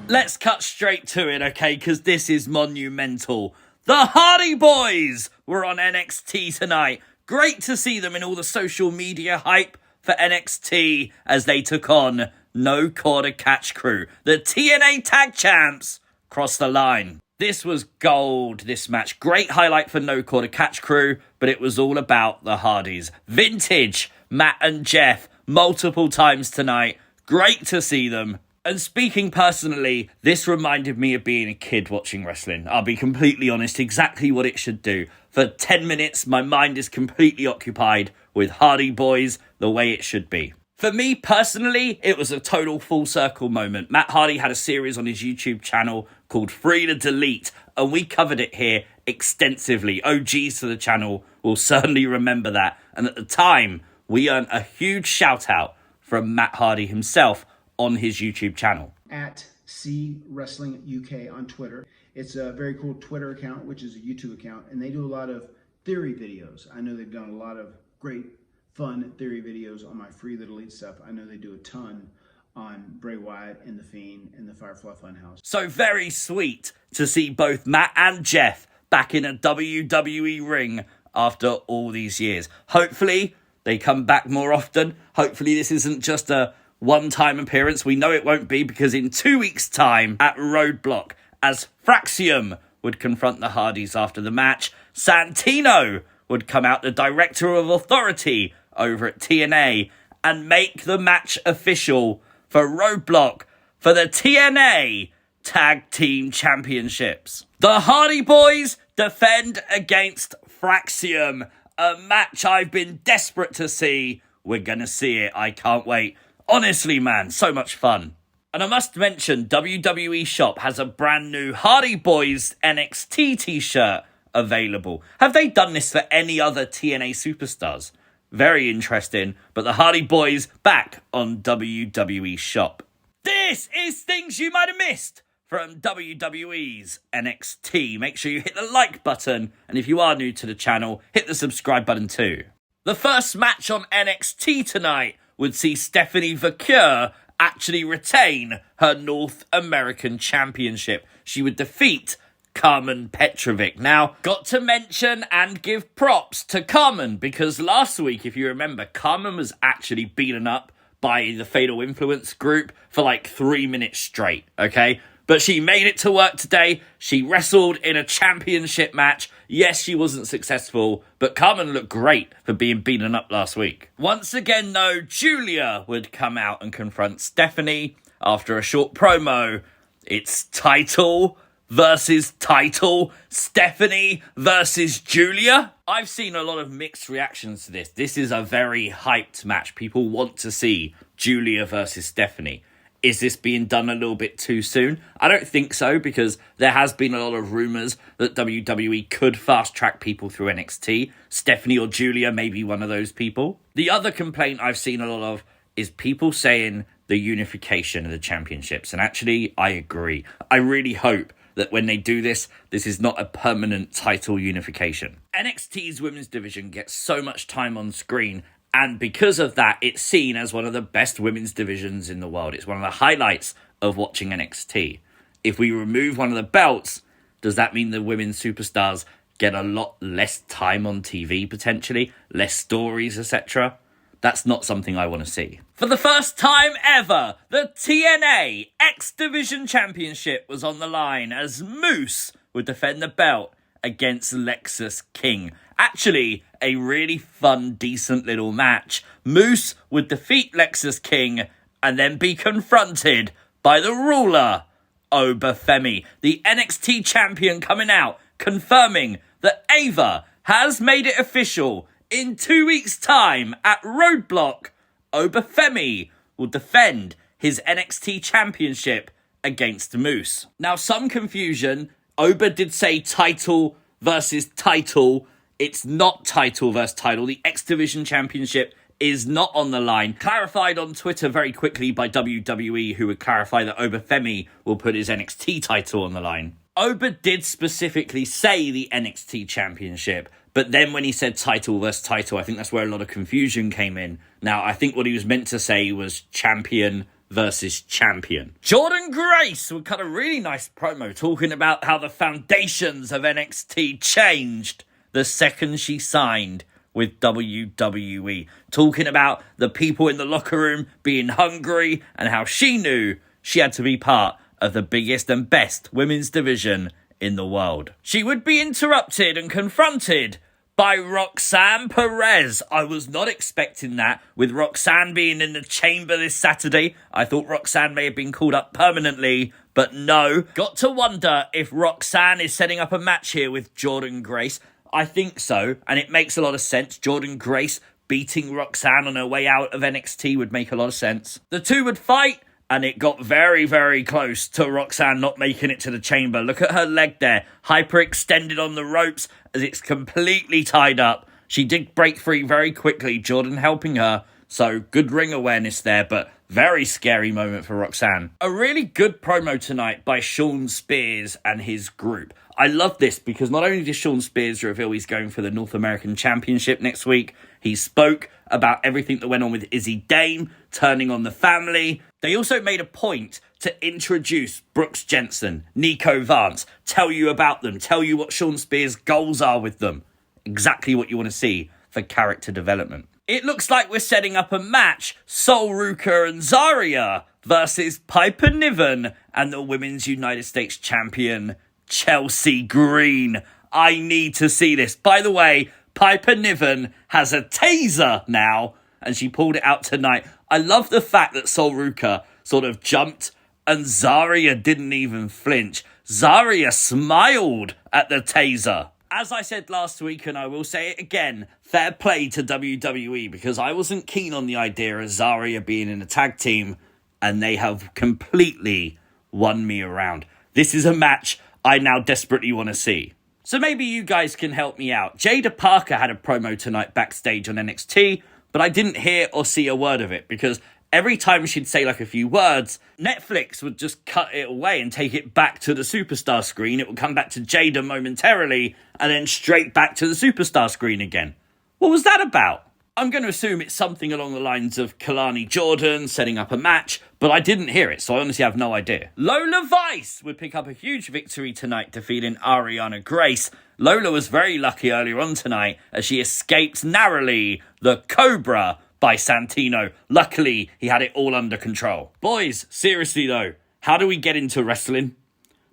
Let's cut straight to it, okay, because this is monumental. The Hardy Boys were on NXT tonight. Great to see them in all the social media hype for NXT as they took on No Quarter Catch Crew. The TNA Tag Champs crossed the line. This was gold, this match. Great highlight for No Quarter Catch Crew, but it was all about the Hardys. Vintage Matt and Jeff multiple times tonight. Great to see them. And speaking personally, this reminded me of being a kid watching wrestling. I'll be completely honest, exactly what it should do. For 10 minutes, my mind is completely occupied with Hardy Boys the way it should be. For me personally, it was a total full circle moment. Matt Hardy had a series on his YouTube channel called Free to Delete, and we covered it here extensively. OGs to the channel will certainly remember that. And at the time, we earned a huge shout out from Matt Hardy himself on his YouTube channel. At C Wrestling UK on Twitter. It's a very cool Twitter account, which is a YouTube account, and they do a lot of theory videos. I know they've done a lot of great fun theory videos on my Free the Delete stuff. I know they do a ton on Bray Wyatt and The Fiend and the Firefly Funhouse. So very sweet to see both Matt and Jeff back in a WWE ring after all these years. Hopefully they come back more often. Hopefully this isn't just a one-time appearance. We know it won't be, because in 2 weeks' time at Roadblock, as Fraxiom would confront the Hardys after the match, Santino would come out, the Director of Authority over at TNA, and make the match official for Roadblock for the TNA Tag Team Championships. The Hardy Boys defend against Fraxiom, a match I've been desperate to see. We're gonna see it. I can't wait. Honestly, man, so much fun. And I must mention, WWE Shop has a brand new Hardy Boys NXT t-shirt available. Have they done this for any other TNA superstars? Very interesting, but the Hardy Boys back on WWE Shop. This is things you might have missed from WWE's NXT. Make sure you hit the like button, and if you are new to the channel, hit the subscribe button too. The first match on NXT tonight would see Stephanie Vaquer actually retain her North American Championship. She would defeat Karmen Petrovic. Now, got to mention and give props to Karmen, because last week, if you remember, Karmen was actually beaten up by the Fatal Influence group for like 3 minutes straight, okay? But she made it to work today. She wrestled in a championship match. Yes, she wasn't successful, but Karmen looked great for being beaten up last week. Once again, though, Giulia would come out and confront Stephanie after a short promo. It's title versus title. Stephanie versus Giulia. I've seen a lot of mixed reactions to this. This is a very hyped match. People want to see Giulia versus Stephanie. Is this being done a little bit too soon? I don't think so, because there has been a lot of rumours that WWE could fast-track people through NXT. Stephanie or Giulia may be one of those people. The other complaint I've seen a lot of is people saying the unification of the championships. And actually, I agree. I really hope that when they do this, this is not a permanent title unification. NXT's women's division gets so much time on screen, and because of that, it's seen as one of the best women's divisions in the world. It's one of the highlights of watching NXT. If we remove one of the belts, does that mean the women's superstars get a lot less time on TV, potentially? Less stories, etc.? That's not something I want to see. For the first time ever, the TNA X Division Championship was on the line as Moose would defend the belt against Lexis King. Actually, a really fun, decent little match. Moose would defeat Lexis King and then be confronted by the ruler, Oba Femi. The NXT champion coming out, confirming that Ava has made it official. In 2 weeks' time at Roadblock, Oba Femi will defend his NXT championship against Moose. Now, some confusion. Oba did say title versus title. It's not title versus title. The X Division Championship is not on the line. Clarified on Twitter very quickly by WWE, who would clarify that Oba Femi will put his NXT title on the line. Oba did specifically say the NXT Championship, but then when he said title versus title, I think that's where a lot of confusion came in. Now, I think what he was meant to say was champion versus champion. Jordynne Grace would cut a really nice promo talking about how the foundations of NXT changed the second she signed with WWE. Talking about the people in the locker room being hungry and how she knew she had to be part of the biggest and best women's division in the world. She would be interrupted and confronted by Roxanne Perez. I was not expecting that. With Roxanne being in the chamber this Saturday, I thought Roxanne may have been called up permanently, but no. Got to wonder if Roxanne is setting up a match here with Jordynne Grace. I think so, and it makes a lot of sense. Jordynne Grace beating Roxanne on her way out of NXT would make a lot of sense. The two would fight, and it got very, very close to Roxanne not making it to the chamber. Look at her leg there, hyperextended on the ropes as it's completely tied up. She did break free very quickly, Jordynne helping her. So good ring awareness there, but very scary moment for Roxanne. A really good promo tonight by Shawn Spears and his group. I love this because not only did Shawn Spears reveal he's going for the North American Championship next week, he spoke about everything that went on with Izzy Dame, turning on the family. They also made a point to introduce Brooks Jensen, Nico Vance, tell you about them, tell you what Shawn Spears' goals are with them. Exactly what you want to see for character development. It looks like we're setting up a match, Sol Ruka and Zarya versus Piper Niven and the Women's United States Champion, Chelsea Green. I need to see this. By the way, Piper Niven has a taser now, and she pulled it out tonight. I love the fact that Sol Ruka sort of jumped and Zarya didn't even flinch. Zarya smiled at the taser. As I said last week, and I will say it again, fair play to WWE, because I wasn't keen on the idea of Zarya being in a tag team, and they have completely won me around. This is a match I now desperately want to see. So maybe you guys can help me out. Jada Parker had a promo tonight backstage on NXT, but I didn't hear or see a word of it, because every time she'd say like a few words, Netflix would just cut it away and take it back to the superstar screen. It would come back to Jada momentarily and then straight back to the superstar screen again. What was that about? I'm going to assume it's something along the lines of Kalani Jordan setting up a match, but I didn't hear it, so I honestly have no idea. Lola Vice would pick up a huge victory tonight, defeating Ariana Grace. Lola was very lucky earlier on tonight as she escaped narrowly the Cobra by Santino. Luckily, he had it all under control. Boys, seriously though, how do we get into wrestling?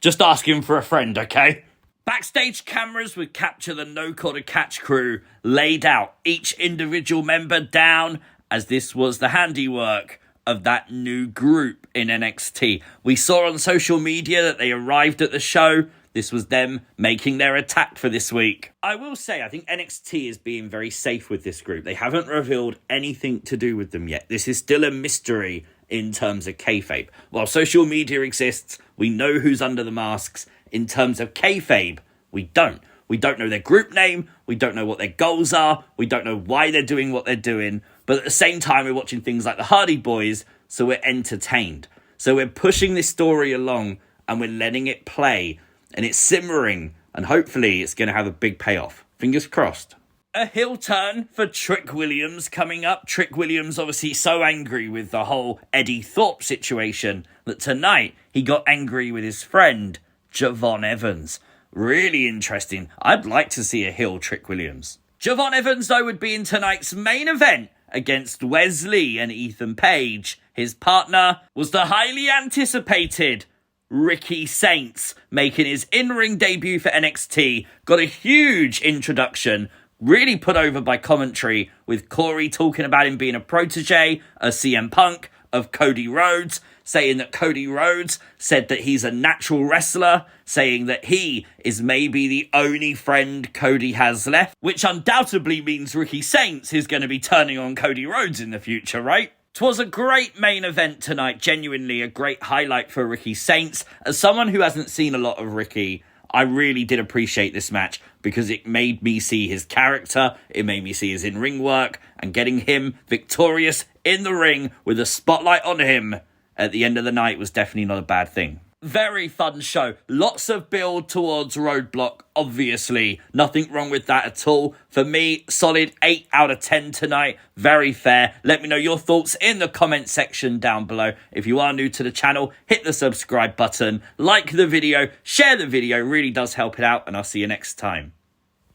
Just asking for a friend, okay? Backstage cameras would capture the No Quarter Catch crew laid out, each individual member down, as this was the handiwork of that new group in NXT. We saw on social media that they arrived at the show. This was them making their attack for this week. I will say, I think NXT is being very safe with this group. They haven't revealed anything to do with them yet. This is still a mystery in terms of kayfabe. While social media exists, we know who's under the masks. In terms of kayfabe, we don't. We don't know their group name. We don't know what their goals are. We don't know why they're doing what they're doing. But at the same time, we're watching things like the Hardy Boys, so we're entertained. So we're pushing this story along and we're letting it play. And it's simmering, and hopefully it's going to have a big payoff. Fingers crossed. A heel turn for Trick Williams coming up. Trick Williams obviously so angry with the whole Eddie Thorpe situation that tonight he got angry with his friend, Javon Evans. Really interesting. I'd like to see a heel Trick Williams. Javon Evans, though, would be in tonight's main event against Wesley and Ethan Page. His partner was the highly anticipated Ricky Saints, making his in-ring debut for NXT. Got a huge introduction, really put over by commentary, with Corey talking about him being a protege of CM Punk, of Cody Rhodes, saying that Cody Rhodes said that he's a natural wrestler, saying that he is maybe the only friend Cody has left, which undoubtedly means Ricky Saints is going to be turning on Cody Rhodes in the future, right? 'Twas a great main event tonight, genuinely a great highlight for Ricky Saints. As someone who hasn't seen a lot of Ricky, I really did appreciate this match because it made me see his character, it made me see his in-ring work, and getting him victorious in the ring with a spotlight on him at the end of the night was definitely not a bad thing. Very fun show. Lots of build towards Roadblock, obviously. Nothing wrong with that at all. For me, solid 8 out of 10 tonight. Very fair. Let me know your thoughts in the comment section down below. If you are new to the channel, hit the subscribe button. Like the video. Share the video. Really does help it out. And I'll see you next time.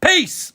Peace!